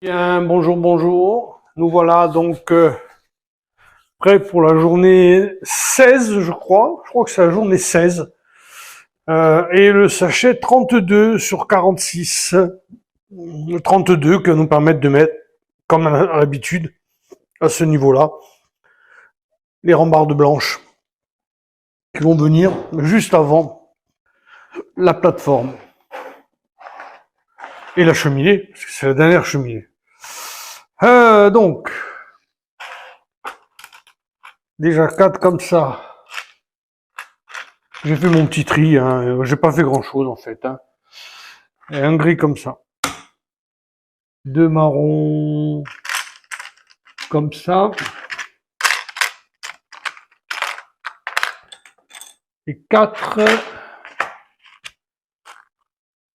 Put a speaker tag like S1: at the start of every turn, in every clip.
S1: Bien, bonjour, bonjour. Nous voilà donc prêts pour la journée 16, je crois. Je crois que c'est la journée 16. Et le sachet 32 sur 46. Le 32 que nous permettent de mettre, comme à l'habitude, à ce niveau-là, les rambardes blanches qui vont venir juste avant la plateforme. Et la cheminée, parce que c'est la dernière cheminée. Donc, déjà 4 comme ça. J'ai fait mon petit tri, hein. J'ai pas fait grand chose en fait. Hein. Et un gris comme ça. Deux marrons comme ça. Et quatre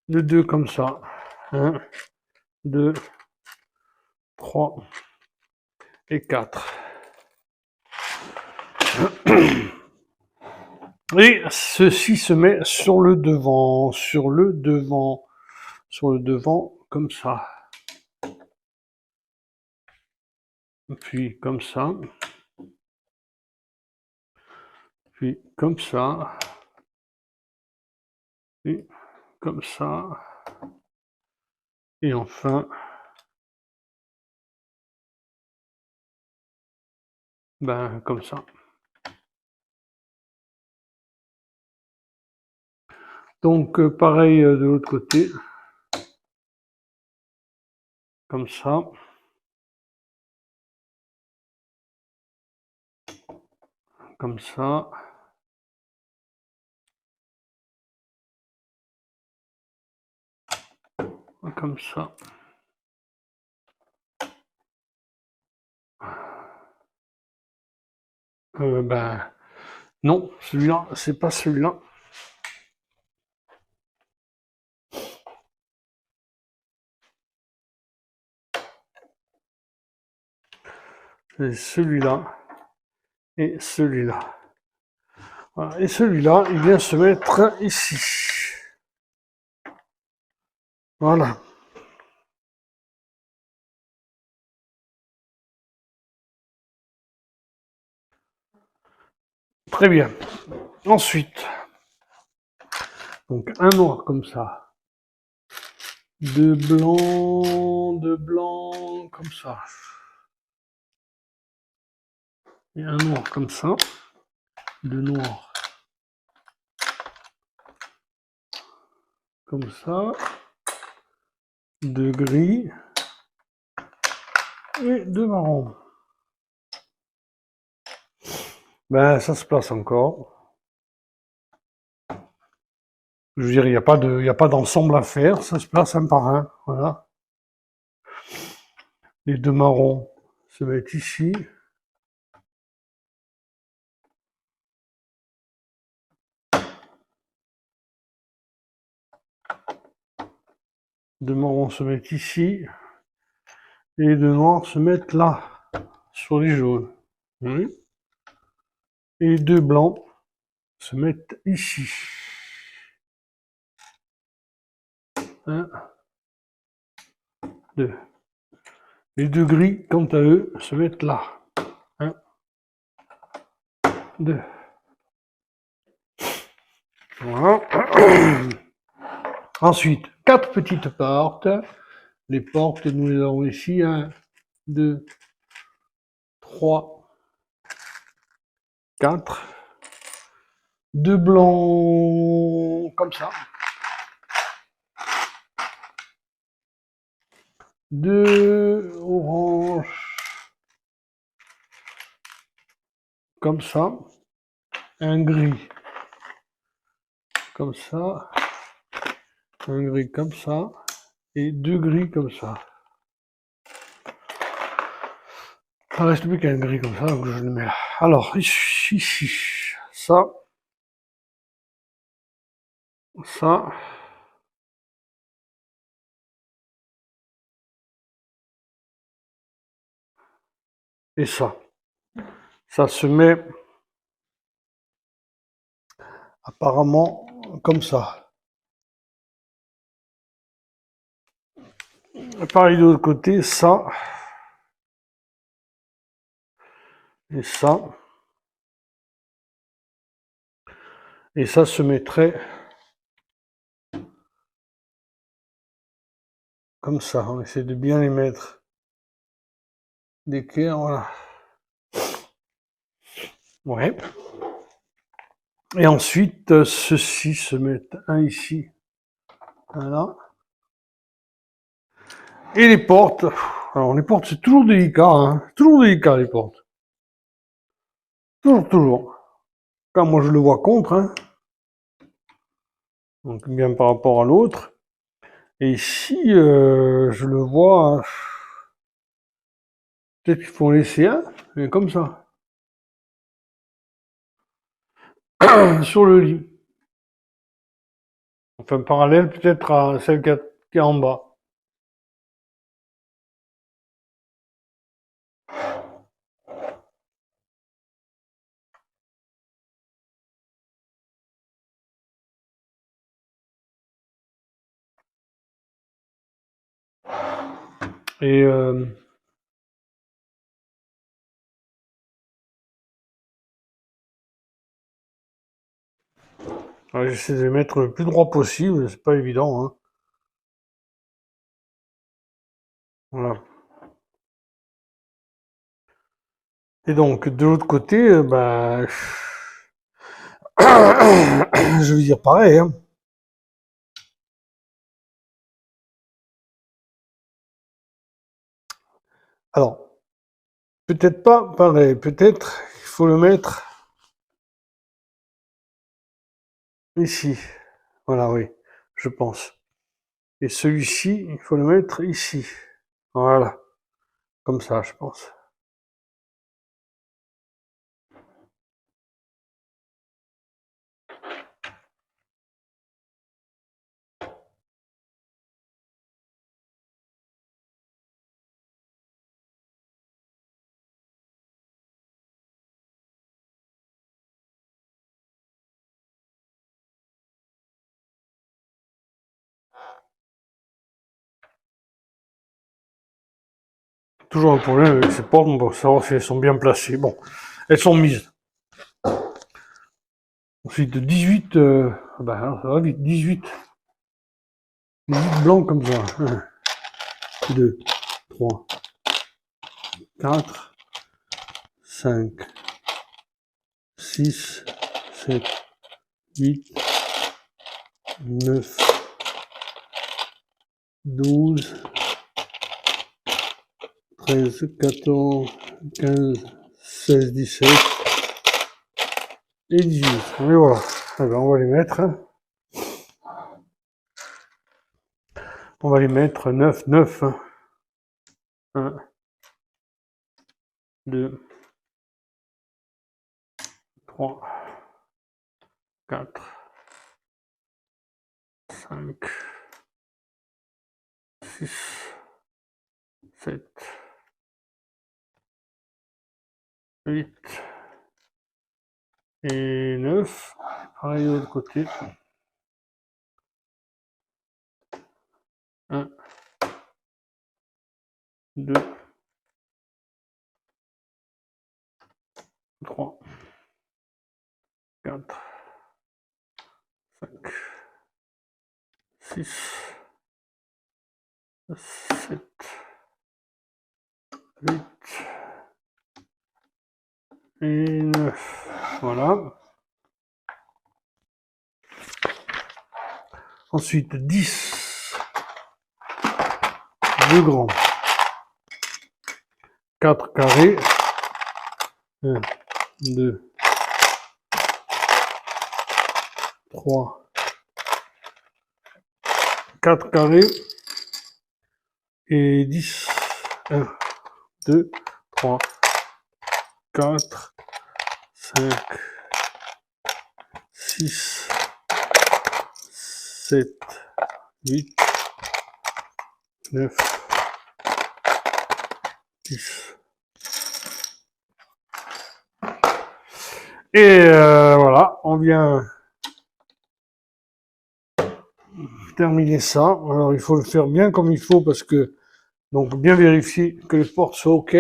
S1: de deux comme ça. Un, deux, trois et quatre. Et ceci se met sur le devant, comme ça. Puis comme ça. Puis comme ça. Puis comme ça. Et enfin, ben comme ça. Donc pareil de l'autre côté. Comme ça. Comme ça. Comme ça. Ben non, celui-là, c'est pas celui-là. C'est celui-là et celui-là. Voilà. Et celui-là, il vient se mettre ici. Voilà. Très bien. Ensuite, donc un noir comme ça. Deux blancs comme ça. Et un noir comme ça. Deux noirs comme ça. Deux gris. Et deux marrons. Ben, ça se place encore. Je veux dire, il n'y a pas d'ensemble à faire. Ça se place un par un. Voilà. Les deux marrons se mettent ici. Deux marrons se mettent ici. Et les deux noirs se mettent là, sur les jaunes. Oui. Et les deux blancs se mettent ici. Un, deux. Les deux gris, quant à eux, se mettent là. Un, deux. Voilà. Ensuite, quatre petites portes. Les portes, nous les avons ici. Un, deux, trois, quatre. Deux blancs comme ça. Deux oranges comme ça. Un gris comme ça. Un gris comme ça. Et deux gris comme ça. Ça reste plus qu'un gris comme ça, donc je le mets là. Alors, ici, ça, ça, et ça. Ça se met apparemment comme ça. Pareil de l'autre côté, ça. Et ça. Et ça se mettrait comme ça. On essaie de bien les mettre d'équerre, voilà. Ouais. Et ensuite, ceux-ci se mettent un ici, un là. Et les portes. Alors les portes, c'est toujours délicat, hein. Toujours délicat les portes. Toujours, toujours. Quand moi je le vois contre, hein. Donc bien par rapport à l'autre. Et ici, je le vois. Peut-être qu'il faut en laisser un, mais comme ça. Sur le lit. Enfin parallèle peut-être à celle qui est en bas. Et j'essaie de les mettre le plus droit possible, c'est pas évident, hein. Voilà. Et donc de l'autre côté, bah, je veux dire pareil, hein. Alors, peut-être pas pareil, peut-être il faut le mettre ici. Voilà, oui, je pense. Et celui-ci, il faut le mettre ici. Voilà, comme ça, je pense. Toujours un problème avec ces portes, on va savoir si elles sont bien placées. Bon, elles sont mises. Ensuite, 18, bah, ça va vite, 18. 18 blancs comme ça. 1, 2, 3, 4, 5, 6, 7, 8, 9, 12, 13, 14, 15, 16, 17 et 18. Et voilà. Alors, on va les mettre. On va les mettre 9, 9. 1, 2, 3, 4, 5, 6, 7, 8 et 9. Pareil de l'autre côté. 1, 2, 3, 4, 5, 6, 7, 8 et 9. Voilà. Ensuite, 10. 2 grands. 4 carrés. 1, 2, 3, 4 carrés. Et 10. 1, 2, 3, 4, 5, 6, 7, 8, 9, 10. Et voilà, on vient terminer ça. Alors il faut le faire bien comme il faut parce que Donc bien vérifier que les portes soient OK.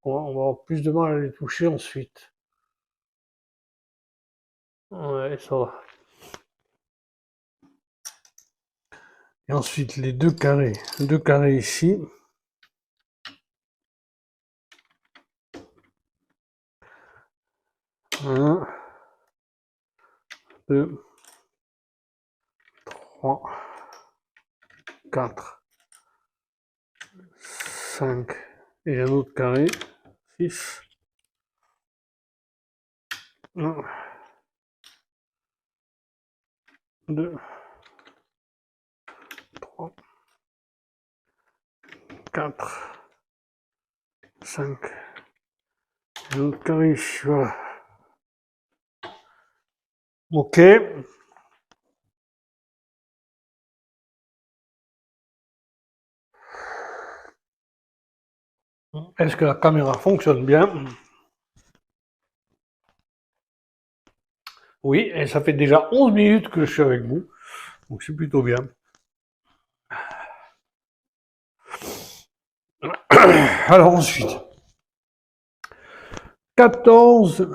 S1: On va avoir plus de mal à les toucher ensuite. Ouais, ça va. Et ensuite les deux carrés ici. Un, deux, trois, quatre, 5 et un autre carré, 6, 1, 2, 3, 4, 5, et un autre carré ici, voilà. OK. Est-ce que la caméra fonctionne bien? Oui, et ça fait déjà 11 minutes que je suis avec vous, donc c'est plutôt bien. Alors ensuite, 14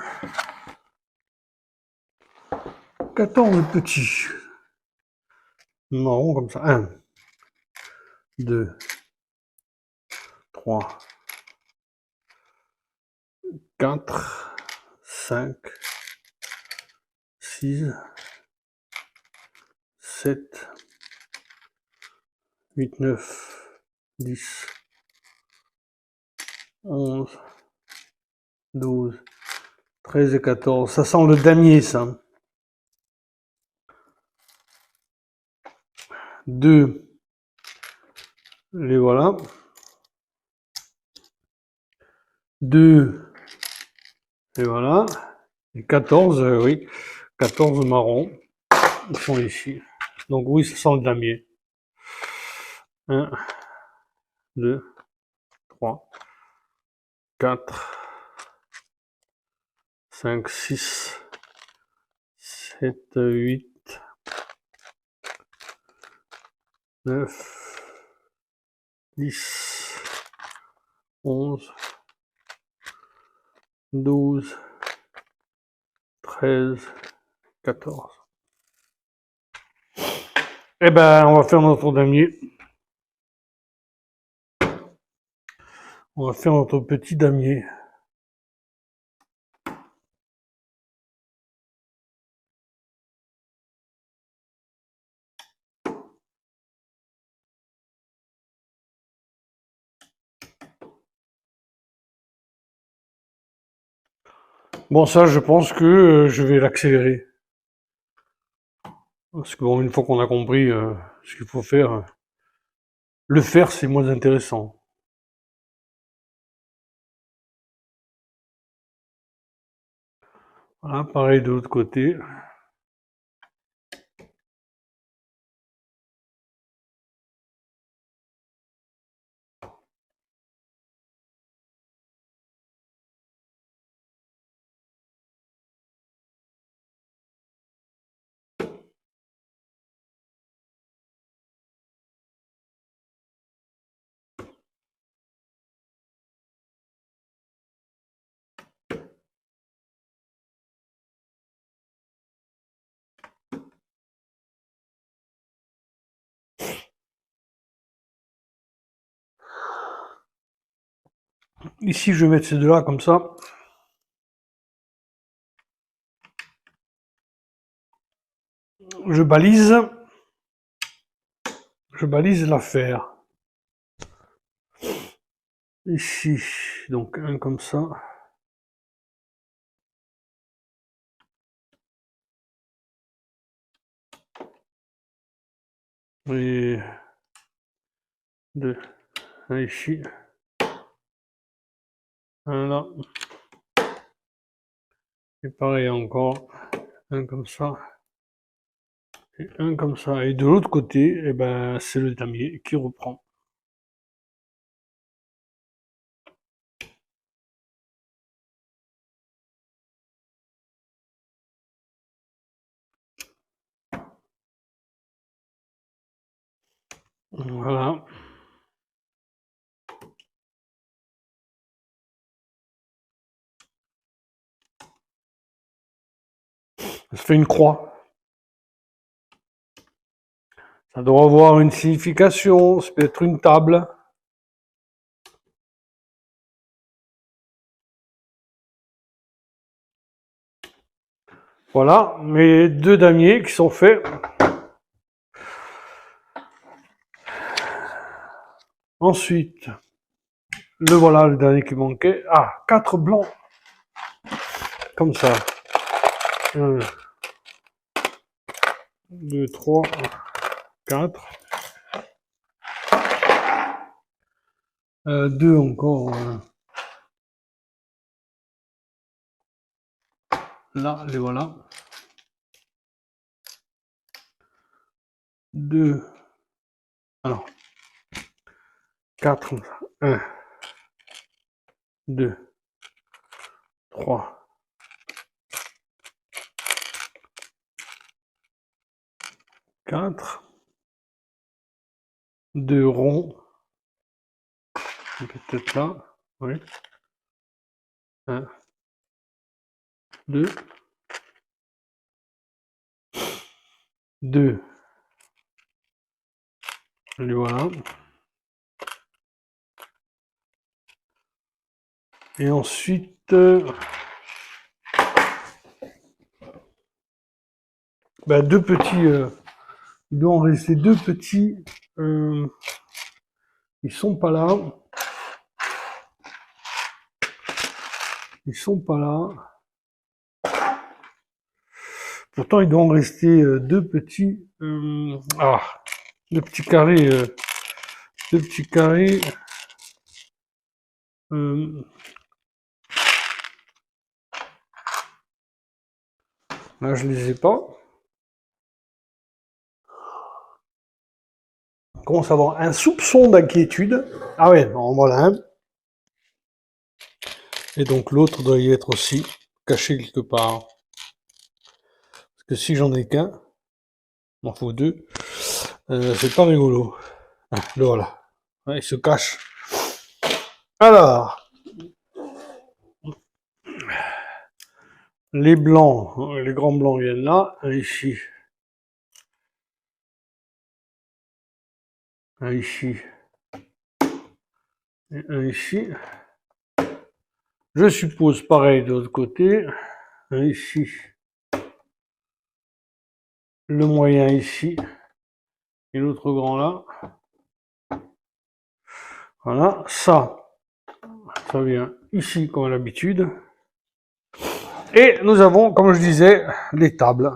S1: petits marrons comme ça. 1, 2, 3, 4, 5, 6, 7, 8, 9, 10, 11, 12, 13 et 14. Ça sent le damier, ça. 2, les voilà. 2, et voilà. Et 14, oui. 14 marrons. Ils sont ici. Donc oui, ça sent le damier. 1, 2, 3, 4, 5, 6, 7, 8, 9, 10, 11, 12, 13, 14. Eh ben, on va faire notre damier. On va faire notre petit damier. Bon, ça, je pense que je vais l'accélérer. Parce que bon, une fois qu'on a compris ce qu'il faut faire, le faire, c'est moins intéressant. Voilà, pareil de l'autre côté. Ici, je vais mettre ces deux-là comme ça. Je balise l'affaire. Ici, donc un comme ça. Et deux. Un ici. Un là. Et pareil encore. Un comme ça. Et un comme ça. Et de l'autre côté, eh ben, c'est le damier qui reprend. Voilà. Ça fait une croix. Ça doit avoir une signification, ça peut être une table. Voilà, mes deux damiers qui sont faits. Ensuite, le voilà, le dernier qui manquait. Ah, 4 blancs. Comme ça. 1, 2, 3, 4. 2 encore. Là, les voilà. 2. Alors. 4. 1. 2. 3. 4. 2 ronds. Peut-être là. Oui. 1. 2. 2. Et voilà. Et ensuite, deux petits. Il doit en rester 2 petits. Ils sont pas là. Ils sont pas là. Pourtant, il doit en rester 2 petits. 2 petits carrés. 2 petits carrés. Là, je les ai pas. On commence à avoir un soupçon d'inquiétude. Ah ouais, bon, voilà un. Et donc l'autre doit y être aussi caché quelque part. Parce que si j'en ai qu'un, il m'en faut 2, c'est pas rigolo. Ah, le voilà. Ouais, il se cache. Alors, les blancs, les grands blancs viennent là, un ici. Un ici. Et un ici. Je suppose pareil de l'autre côté. Un ici. Le moyen ici. Et l'autre grand là. Voilà, ça vient ici comme à l'habitude. Et nous avons, comme je disais, les tables.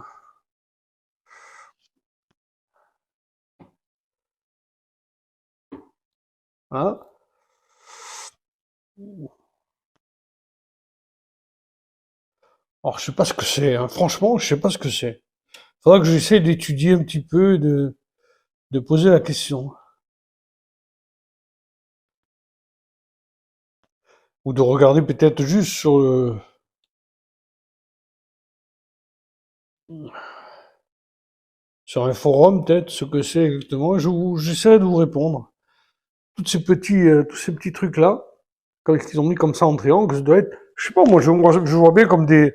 S1: Voilà. Alors, je sais pas ce que c'est, hein. Franchement, je sais pas ce que c'est. Faudra que j'essaie d'étudier un petit peu, de poser la question. Ou de regarder peut-être juste sur un forum, peut-être, ce que c'est exactement. J'essaierai de vous répondre. Tous ces petits trucs-là, quand ils ont mis comme ça en triangle, ça doit être, je sais pas, moi, je vois bien comme des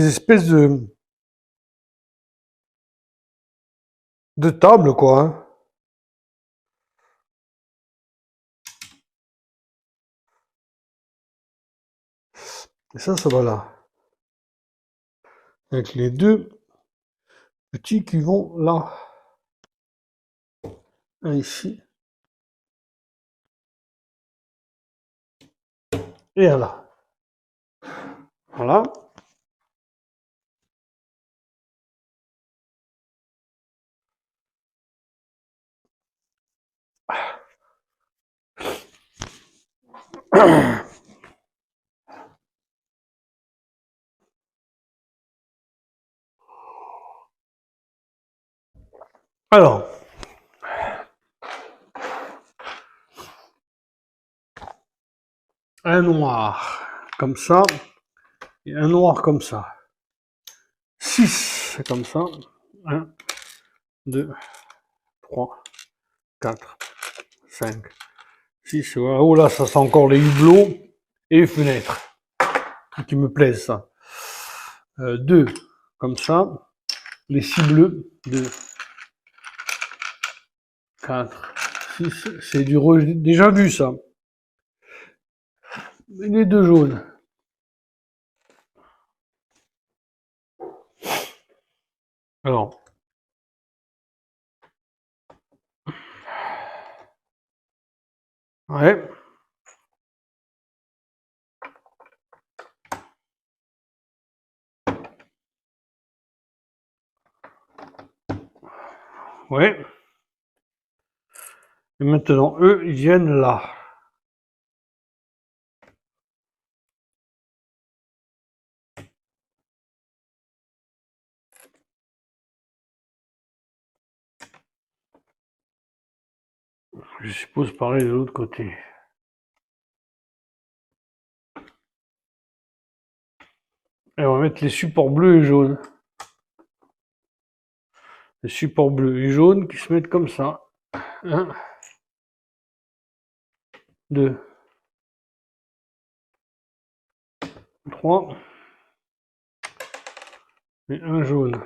S1: espèces de tables, quoi, hein. Et ça va là. Avec les 2 petits qui vont là. Un ici. Et un là. Voilà. Alors. Un noir comme ça. Et un noir comme ça. 6 comme ça. 1, 2, 3, 4, 5, 6. Oh là, ça sent encore les hublots et les fenêtres. Qui me plaisent, ça. 2, comme ça. Les 6 bleus, 2, 4, 6, c'est du déjà vu ça. Et les 2 jaunes. Alors, ouais. Ouais. Et maintenant, eux, ils viennent là. Je suppose pareil de l'autre côté. Et on va mettre les supports bleus et jaunes. Les supports bleus et jaunes qui se mettent comme ça. 1, 2, 3. Et un jaune.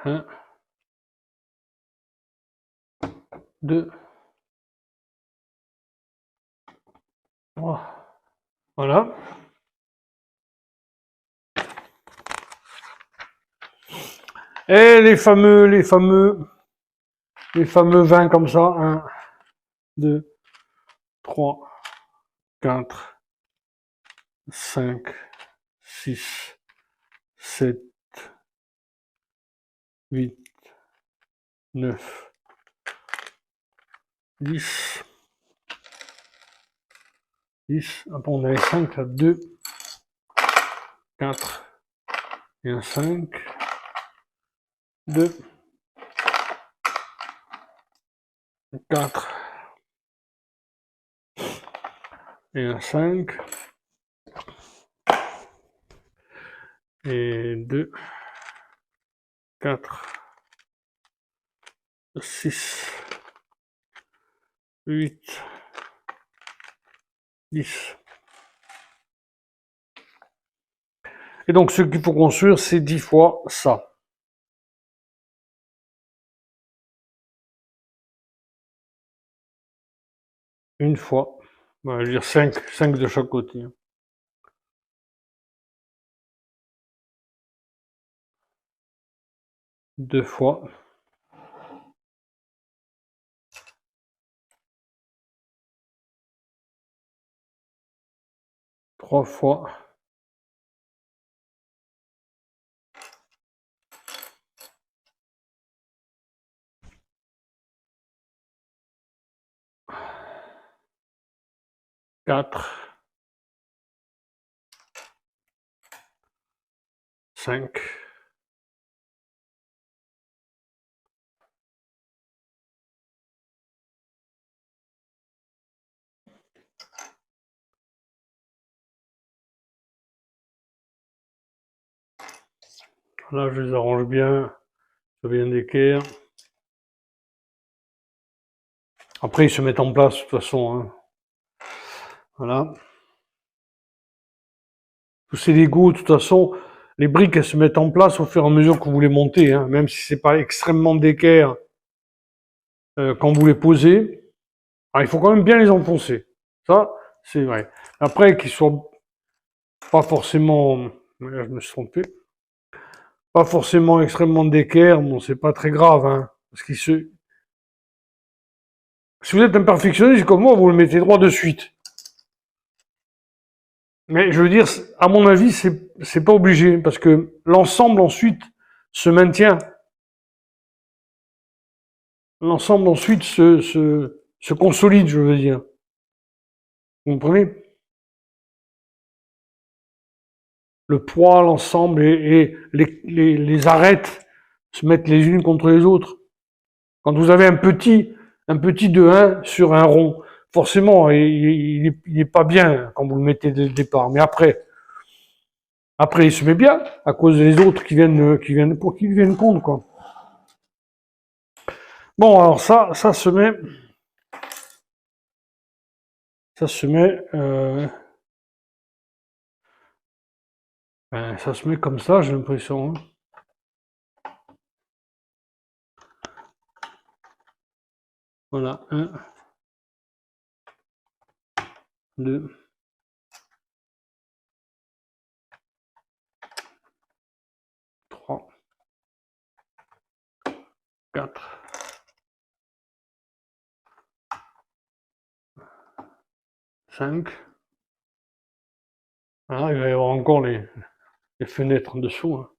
S1: Un, 2, 3. Voilà. Et les fameux 20 comme ça. 1, 2, 3, 4, 5, 6, 7, 8, 9, 10. 10. Après, on avait 5 là. 2, 4 et un 5. 2, 4 et un 5. Et 2, 4, 6, 8, 10. Et donc, ce qu'il faut construire, c'est 10 fois ça. Une fois. Bah, je veux dire 5 de chaque côté. 2 fois. 3 fois. 4. 5. Là, je les arrange bien. Ça vient d'équerre. Après, ils se mettent en place, de toute façon. Hein. Voilà. Tous ces Legos, de toute façon, les briques, elles se mettent en place au fur et à mesure que vous les montez. Hein. Même si c'est pas extrêmement d'équerre quand vous les posez. Alors, il faut quand même bien les enfoncer. Ça, c'est vrai. Après, qu'ils soient pas forcément... Là, je me suis trompé. Pas forcément extrêmement d'équerre, bon, c'est pas très grave, hein. Parce qu'il se... Si vous êtes un perfectionniste comme moi, vous le mettez droit de suite. Mais je veux dire, à mon avis, c'est pas obligé, parce que l'ensemble ensuite se maintient. L'ensemble ensuite se consolide, je veux dire. Vous comprenez? Le poids, l'ensemble et les arêtes se mettent les unes contre les autres. Quand vous avez un petit de 1 sur un rond, forcément, il est pas bien quand vous le mettez dès le départ. Mais après, Après, il se met bien, à cause des autres qui viennent contre, quoi. Bon, alors ça se met, ça se met comme ça, j'ai l'impression, hein. Voilà, 1, 2, 3, 4, 5. Ah, il va y avoir encore les fenêtres en dessous, hein.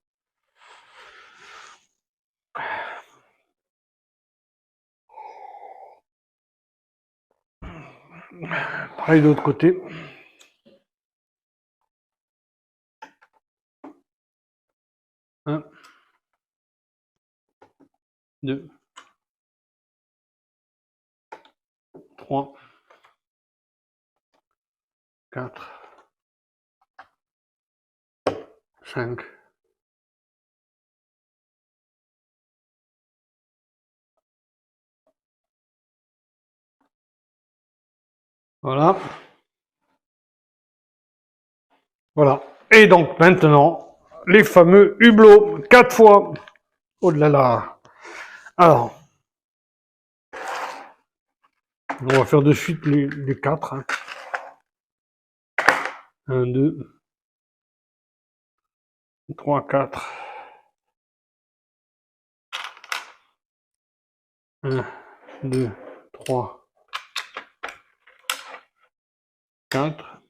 S1: Pareil de l'autre côté. 1, 2, 3, 4, 5. Voilà. Voilà. Et donc maintenant, les fameux hublots, 4 fois. Oh là là. Alors, on va faire de suite les 4. Hein. 1, 2, 3, 4. 1, 2, 3, 4.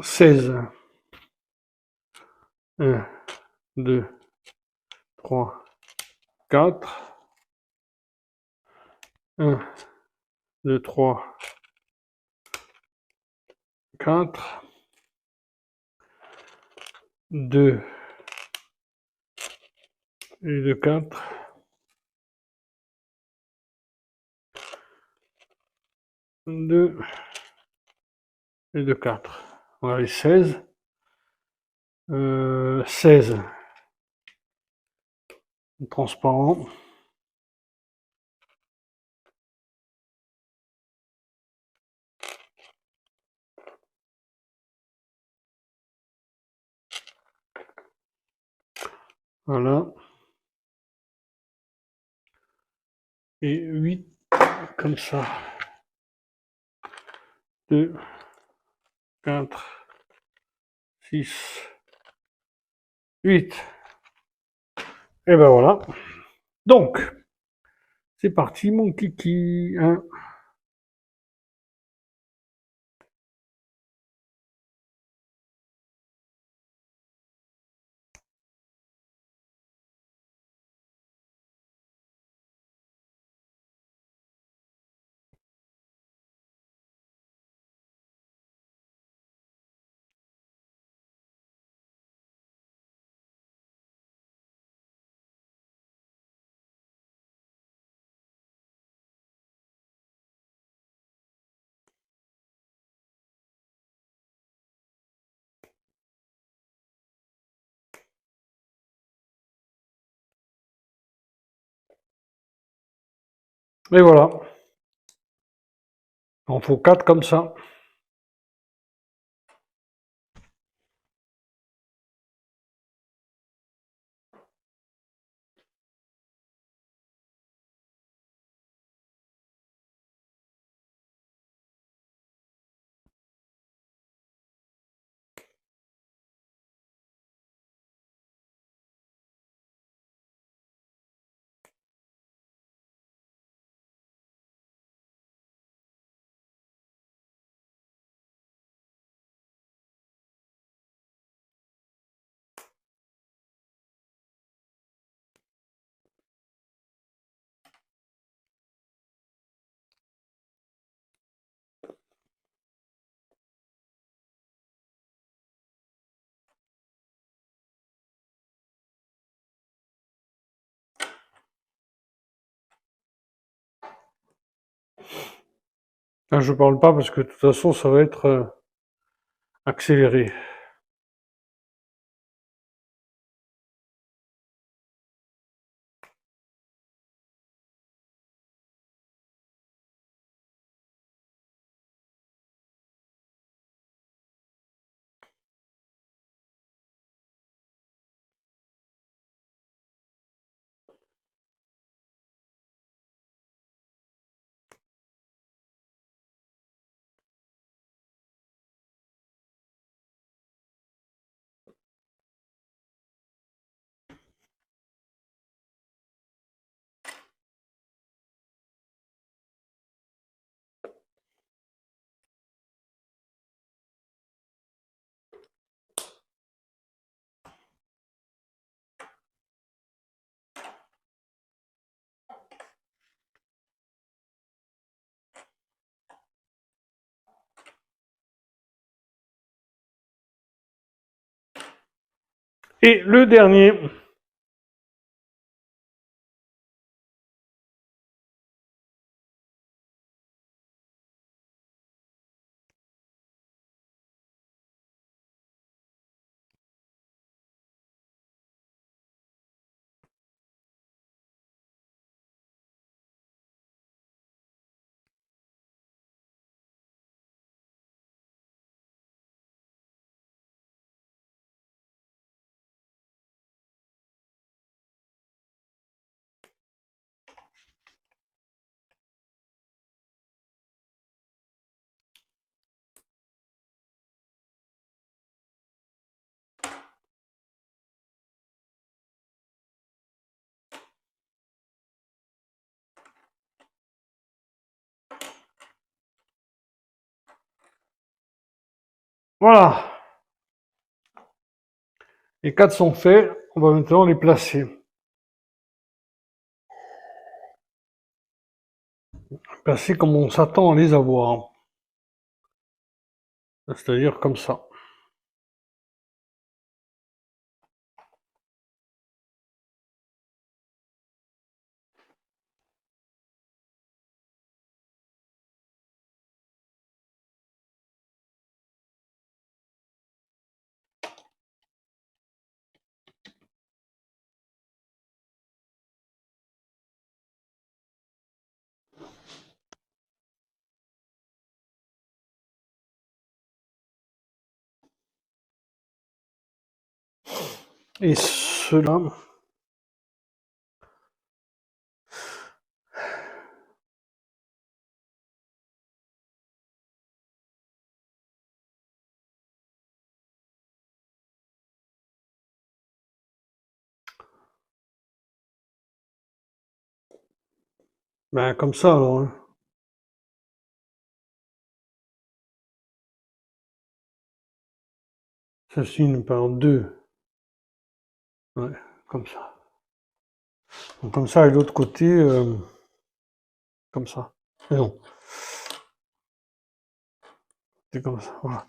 S1: 16. 1, 2, 3, 4. 1, 2, 3, 4. 2 et de 4. 2 et de 4. Voilà les 16. 16. Transparent. Voilà. Et 8 comme ça. 2, 4, 6, 8. Et ben voilà. Donc, c'est parti mon kiki. Hein. Et voilà. Il en faut 4 comme ça. Là, je parle pas parce que de toute façon, ça va être accéléré. Et le dernier. Voilà. Les 4 sont faits. On va maintenant les placer. Placer comme on s'attend à les avoir. C'est-à-dire comme ça. Et cela. Ben, comme ça, alors. Hein. Ceci une par 2. Ouais, comme ça. Donc, comme ça, et l'autre côté, comme ça. Mais non, c'est comme ça. Voilà.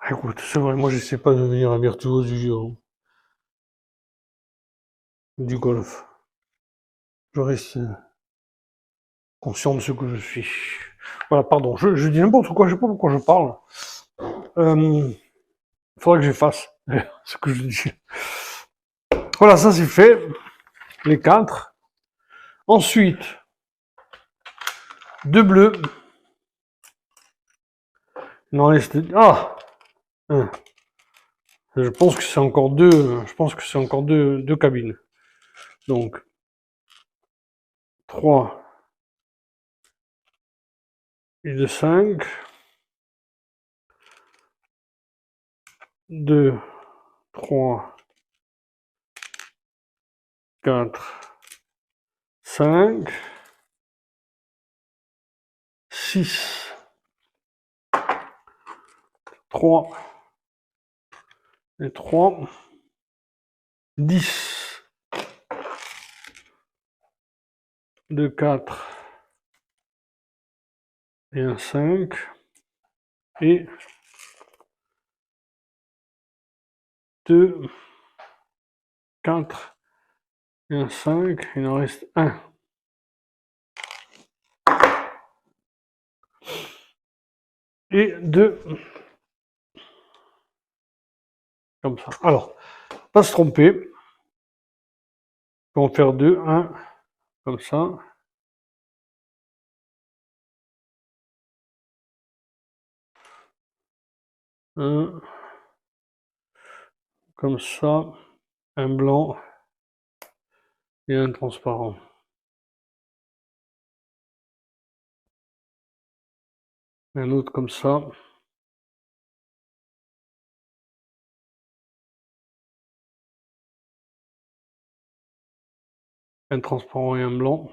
S1: Écoute, c'est vrai, moi, j'essaie pas de devenir un virtuose du golf. Je reste conscient de ce que je suis. Voilà, pardon, je dis n'importe quoi, je sais pas pourquoi je parle. Il faudrait que j'efface ce que je dis. Voilà, ça c'est fait, les 4. Ensuite, 2 bleus. Non, ah, hein. Je pense que c'est encore deux. Je pense que c'est encore deux cabines. Donc 3 et de 5. 2, 3, 4, 5, 6, 3 et 3, 10. 2, 4 et un 5. Et 2, 4 et un 5. Il en reste un. Et 2. Comme ça. Alors, pas se tromper. On va faire 2, 1, comme ça. Un, comme ça. Un blanc et un transparent. Un autre comme ça. Un transparent et un blanc.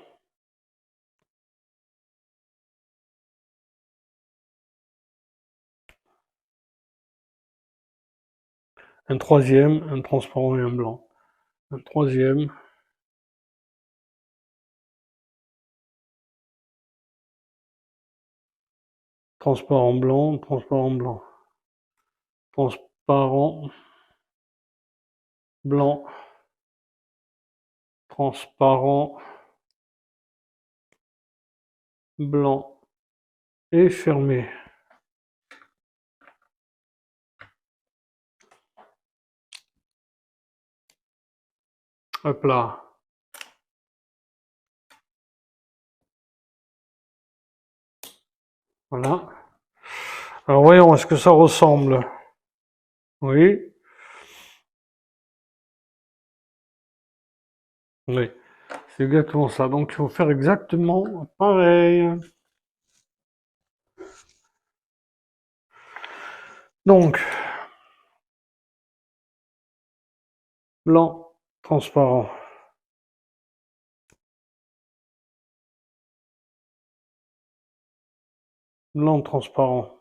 S1: Un troisième, un transparent et un blanc. Un troisième. Transparent blanc, transparent blanc. Transparent blanc. Transparent blanc et fermé. Hop là. Voilà. Alors voyons, est-ce que ça ressemble? Oui. Oui. C'est exactement ça. Donc il faut faire exactement pareil. Donc, blanc, transparent. Blanc, transparent.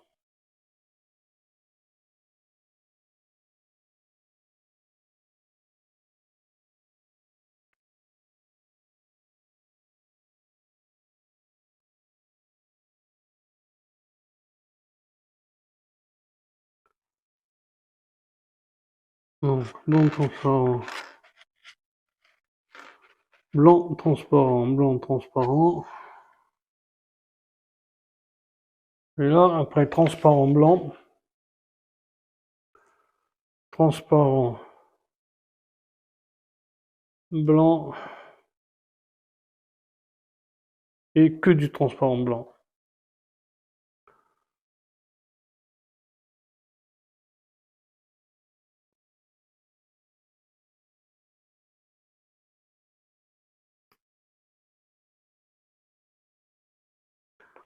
S1: Non, blanc, transparent. Blanc, transparent, blanc, transparent. Et là, après transparent blanc, transparent blanc et que du transparent blanc.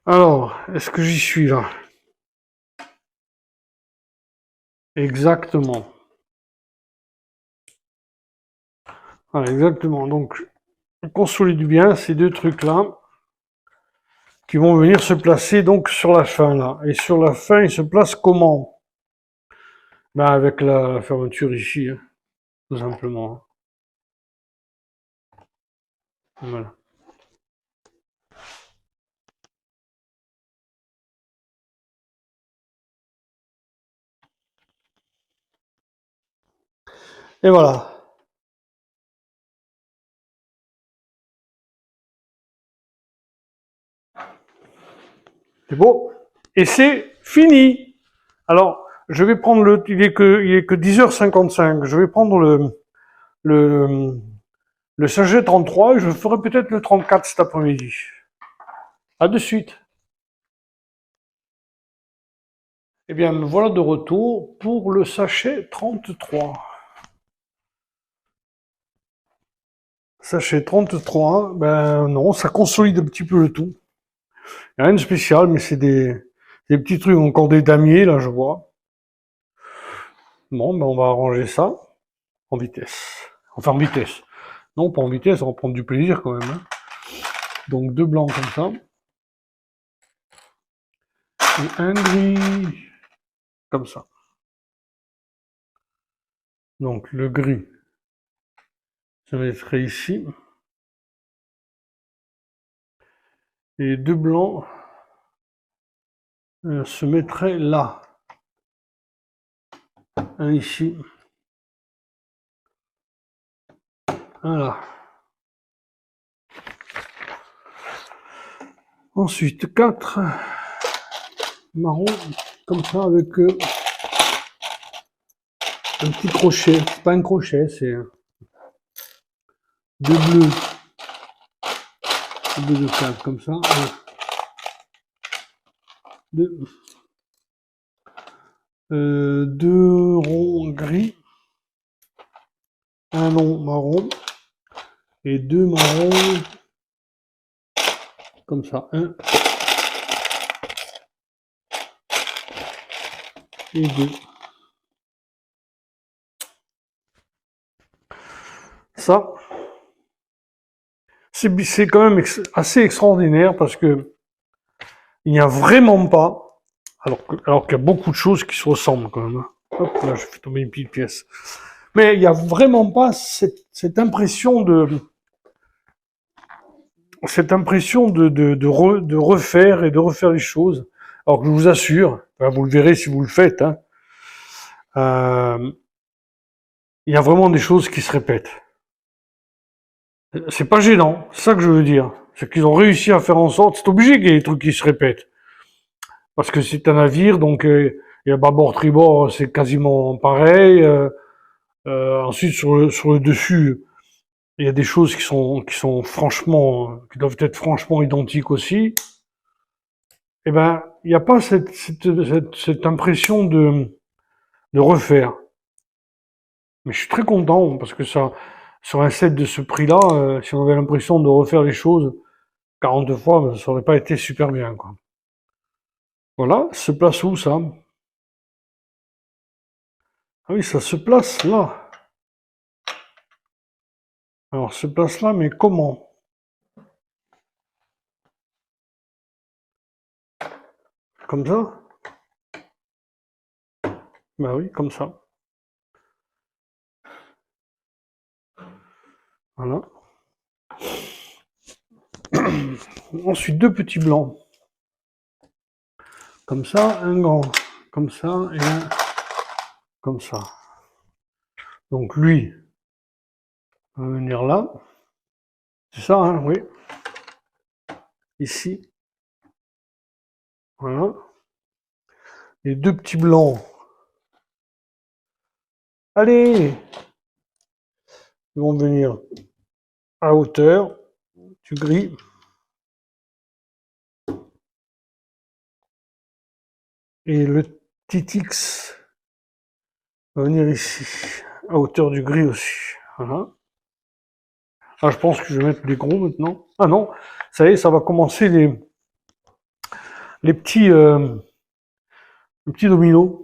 S1: Alors, est-ce que j'y suis là? Exactement. Voilà, exactement. Donc, on consolide bien ces deux trucs-là qui vont venir se placer donc sur la fin là. Et sur la fin, ils se placent comment? Ben, avec la fermeture ici, hein, tout simplement. Voilà. Et voilà. C'est beau. Et c'est fini. Alors, je vais prendre il est que 10h55. Je vais prendre le, le sachet 33 et je ferai peut-être le 34 cet après-midi. À de suite. Eh bien, me voilà de retour pour le sachet 33. Sachet 33, ben non, ça consolide un petit peu le tout. Il n'y a rien de spécial, mais c'est des petits trucs, encore des damiers, là, je vois. Bon, ben on va arranger ça en vitesse. Enfin, en vitesse. Non, pas en vitesse, on va prendre du plaisir quand même, hein. Donc, deux blancs comme ça. Et un gris, comme ça. Donc, le gris, je mettrai ici. Et deux blancs se mettraient là. Un ici. Voilà. Ensuite, 4 marrons, comme ça, avec un petit crochet. C'est pas un crochet, c'est deux bleus. Deux de 4, comme ça. Deux ronds gris. Un long marron. Et deux marrons. Comme ça. Un. Et deux. Ça, c'est quand même assez extraordinaire parce que il n'y a vraiment pas, alors qu'il y a beaucoup de choses qui se ressemblent quand même. Hop, là, je fais tomber une petite pièce. Mais il n'y a vraiment pas cette impression de refaire et de refaire les choses. Alors que je vous assure, vous le verrez si vous le faites, hein, il y a vraiment des choses qui se répètent. C'est pas gênant, c'est ça que je veux dire. C'est qu'ils ont réussi à faire en sorte, c'est obligé qu'il y ait des trucs qui se répètent. Parce que c'est un navire, donc et à bâbord tribord c'est quasiment pareil. Ensuite sur le dessus, il y a des choses qui sont franchement, qui doivent être franchement identiques aussi. Eh ben, il n'y a pas cette impression de refaire. Mais je suis très content parce que ça, sur un set de ce prix-là, si on avait l'impression de refaire les choses 40 fois, ben, ça aurait pas été super bien, quoi. Voilà, ça se place où ça? Ah oui, ça se place là. Alors, ça se place là, mais comment? Comme ça? Ben oui, comme ça. Voilà. Ensuite, deux petits blancs. Comme ça, un grand. Comme ça, et un comme ça. Donc lui va venir là. C'est ça, hein, oui. Ici. Voilà. Les deux petits blancs. Allez! Ils vont venir à hauteur du gris. Et le petit X va venir ici, à hauteur du gris aussi. Voilà. Ah, je pense que je vais mettre les gros maintenant. Ah non, ça y est, ça va commencer les petits, les petits dominos.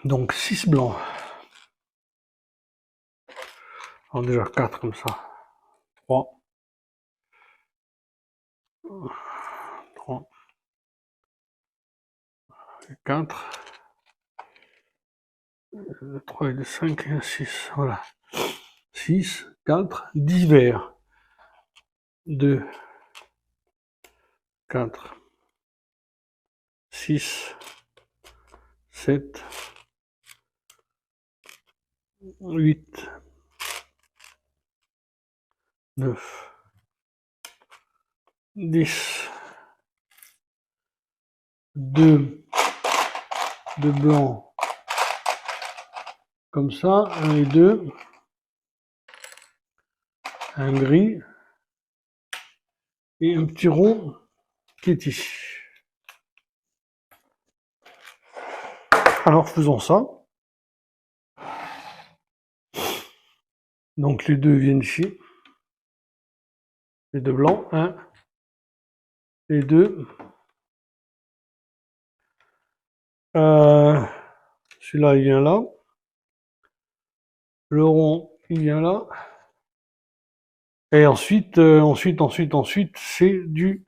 S1: Donc 6 blancs. Alors déjà 4 comme ça. 3. 3. 4. 3 et 5 et 6. Voilà. 6, 4, 10 verts. 2, 4, 6, 7, 8, 9, 10, 2 de blanc comme ça, 1 et 2, un gris et un petit rond qui est ici. Alors faisons ça. Donc les deux viennent ici. Les deux blancs, 1 et 2. Celui-là il vient là. Le rond il vient là. Et ensuite, c'est du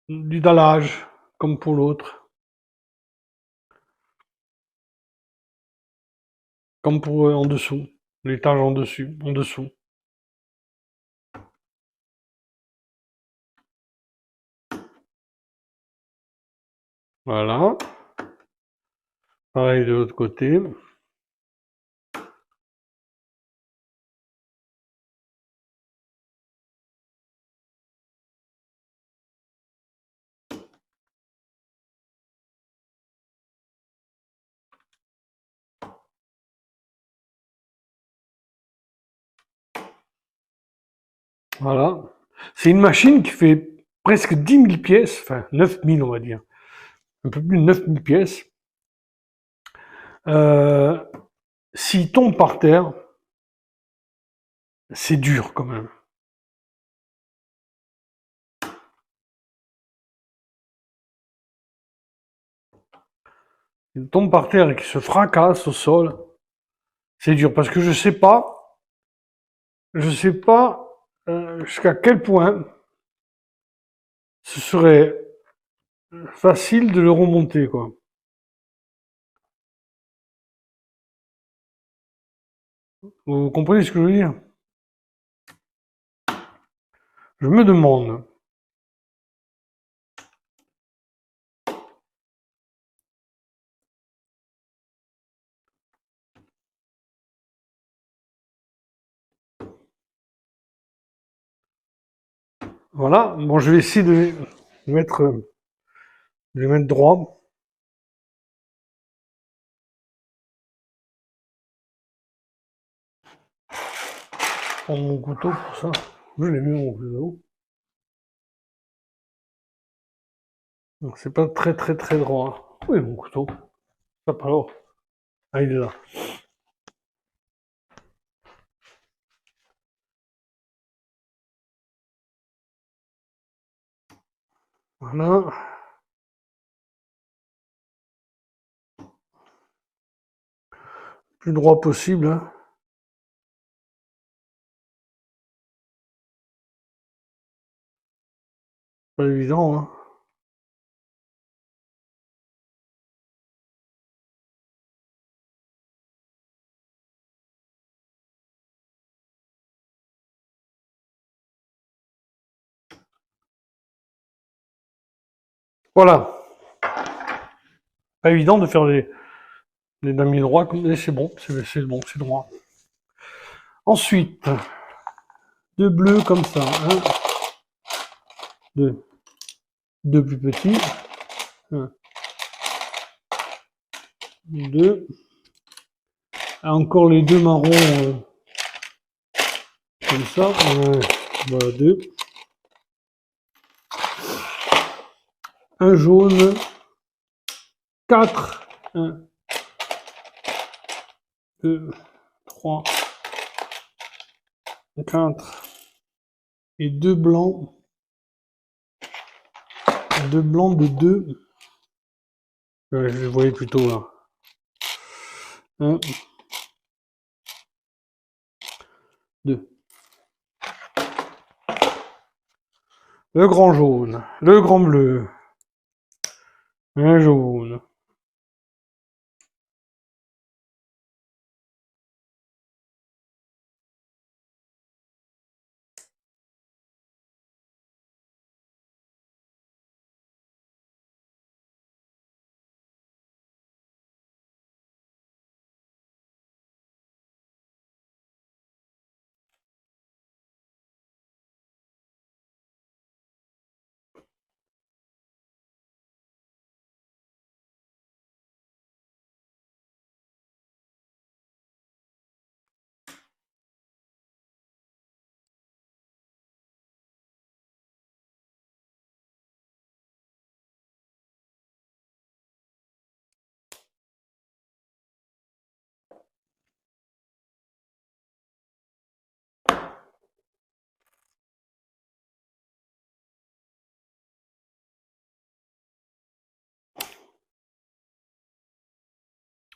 S1: dallage, comme pour l'autre. comme pour en dessous, l'étage en dessus, en dessous. Voilà. Pareil de l'autre côté. Voilà. C'est une machine qui fait presque 10 000 pièces, enfin 9 000 on va dire. Un peu plus de 9 000 pièces. S'il tombe par terre, c'est dur quand même. Il tombe par terre et qu'il se fracasse au sol, c'est dur parce que je sais pas jusqu'à quel point ce serait facile de le remonter, quoi. Vous comprenez ce que je veux dire? Je me demande. Voilà. Bon, je vais essayer de les mettre droit. Prendre mon couteau pour ça. Je l'ai mis mon couteau. Donc c'est pas très très très droit. Oui, mon couteau. Ça pas alors. Ah, il est là. Voilà. Plus droit possible, hein. Pas évident, hein. Voilà. Pas évident de faire les damiers droits, mais c'est bon, c'est bon, c'est droit. Ensuite, deux bleus comme ça, un, deux, deux plus petits, un, deux, encore les deux marrons comme ça, voilà deux, un jaune, quatre, un, deux, trois, quatre, et deux blancs de deux, ouais, je les voyais plutôt là, un, deux. Le grand jaune, le grand bleu, un jaune.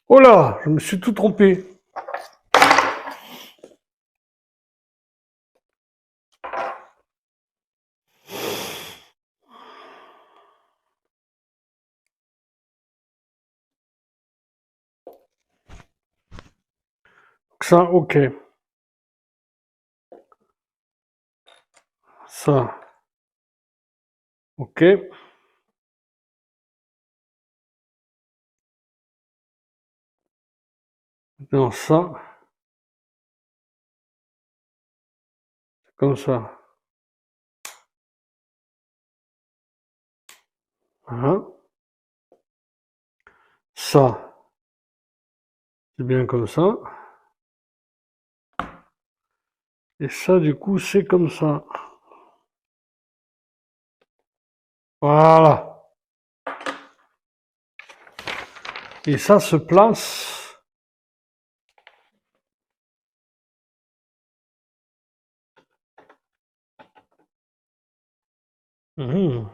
S1: Oh là, je me suis tout trompé. ça, ok. Ça, ok. Maintenant, ça, comme ça. Voilà. Ça, c'est bien comme ça. Et ça, du coup, c'est comme ça. Voilà. Et ça se place. Mhm.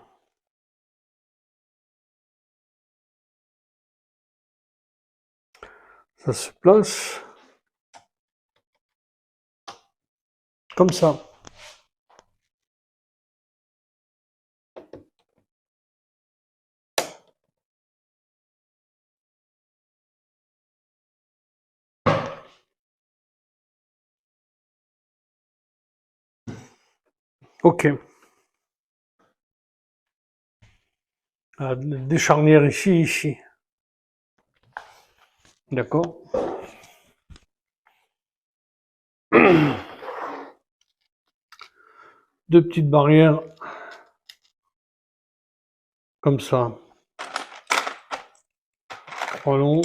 S1: Ça se place comme ça. Ok. Ah, des charnières ici, ici. D'accord. Deux petites barrières comme ça. Trois longs.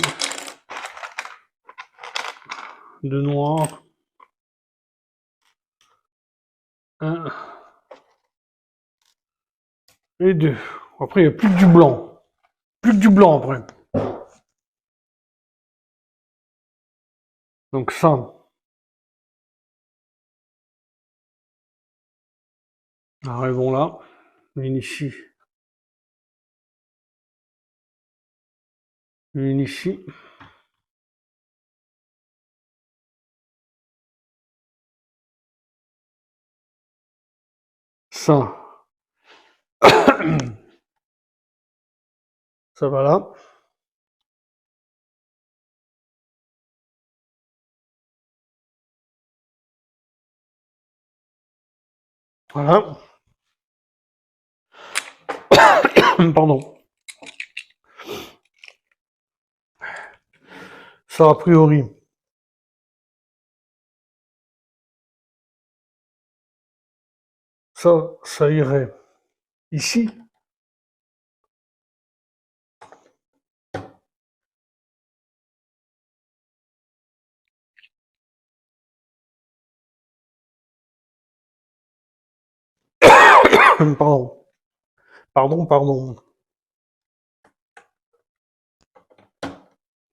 S1: Deux noirs. Un et deux. Après, il n'y a plus que du blanc. Plus que du blanc après. Donc ça. Arrivons là. Une ici. Une ici. Ça. Ça va là. Voilà. Pardon. Ça, a priori. Ça irait ici. Pardon. Pardon.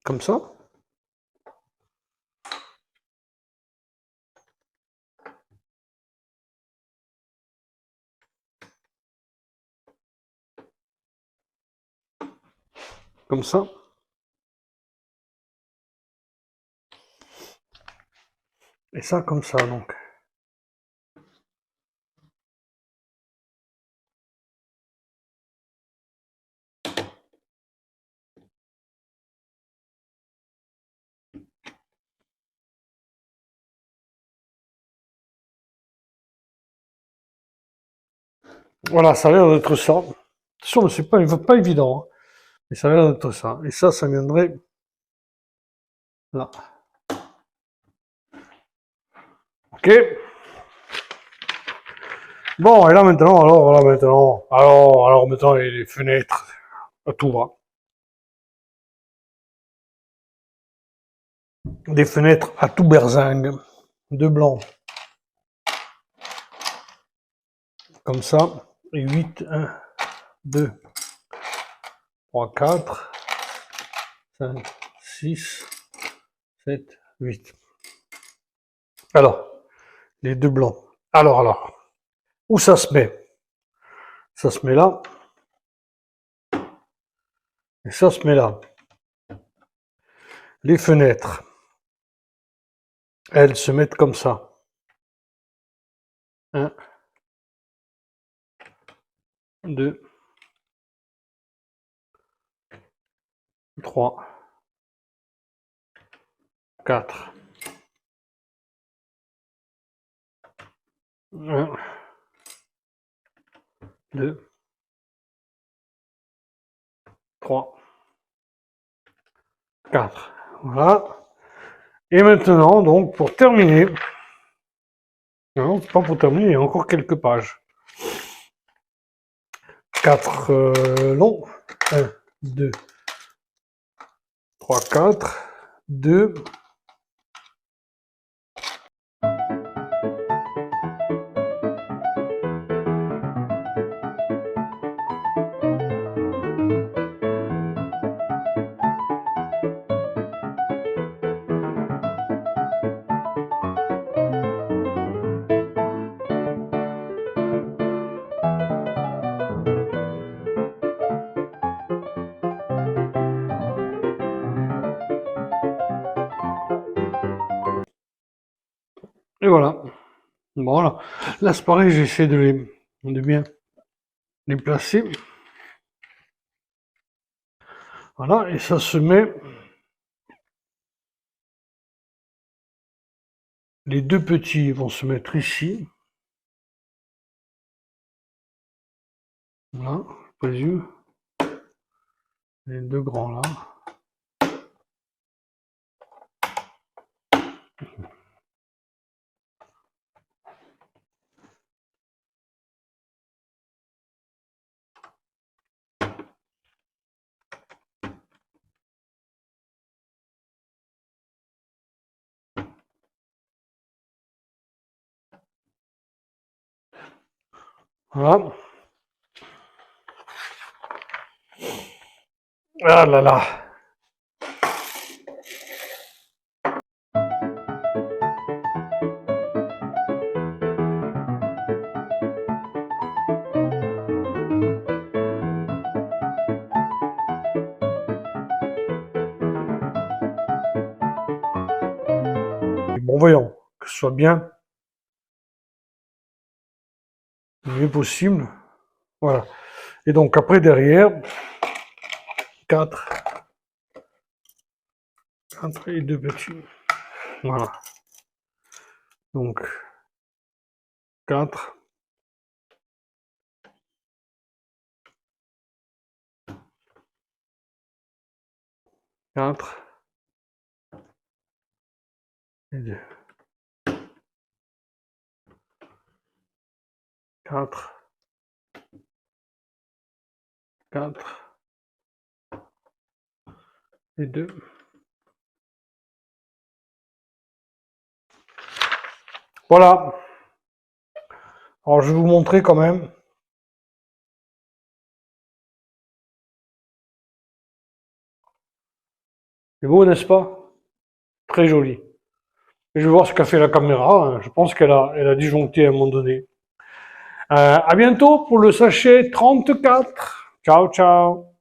S1: Comme ça. Comme ça. Et ça comme ça, donc. Voilà, ça a l'air d'être ça. Attention, c'est pas évident, hein, mais ça a l'air d'être ça. Et ça viendrait là. Ok. Bon, et là maintenant, alors maintenant les fenêtres, à tout va. Des fenêtres à tout berzingue, de blanc, comme ça. Et 8, 1, 2, 3, 4, 5, 6, 7, 8. Alors, les deux blancs. Alors, où ça se met? Ça se met là, et ça se met là. Les fenêtres, elles se mettent comme ça. 1, 2, 3, 4, 1, 2, 3, 4. Voilà. Et maintenant, donc, pour terminer, non, pas pour terminer, il y a encore quelques pages. 4 longs. 1, 2, 3, 4, 2. Et voilà. Bon, voilà. Là, c'est pareil, j'essaie de bien les placer. Voilà, et ça se met. Les deux petits vont se mettre ici. Voilà, je présume. Les deux grands là. Voilà. Ah là là. Bon, voyons, que ce soit bien, le mieux possible. Voilà. Et donc, après, derrière, 4 et deux petits. Voilà. Donc, 4. Et 2. 4. 4. Et 2. Voilà. Alors, je vais vous montrer quand même. C'est beau, n'est-ce pas? Très joli. Je vais voir ce qu'a fait la caméra. Je pense qu'elle a disjoncté à un moment donné. À bientôt pour le sachet 34. Ciao, ciao.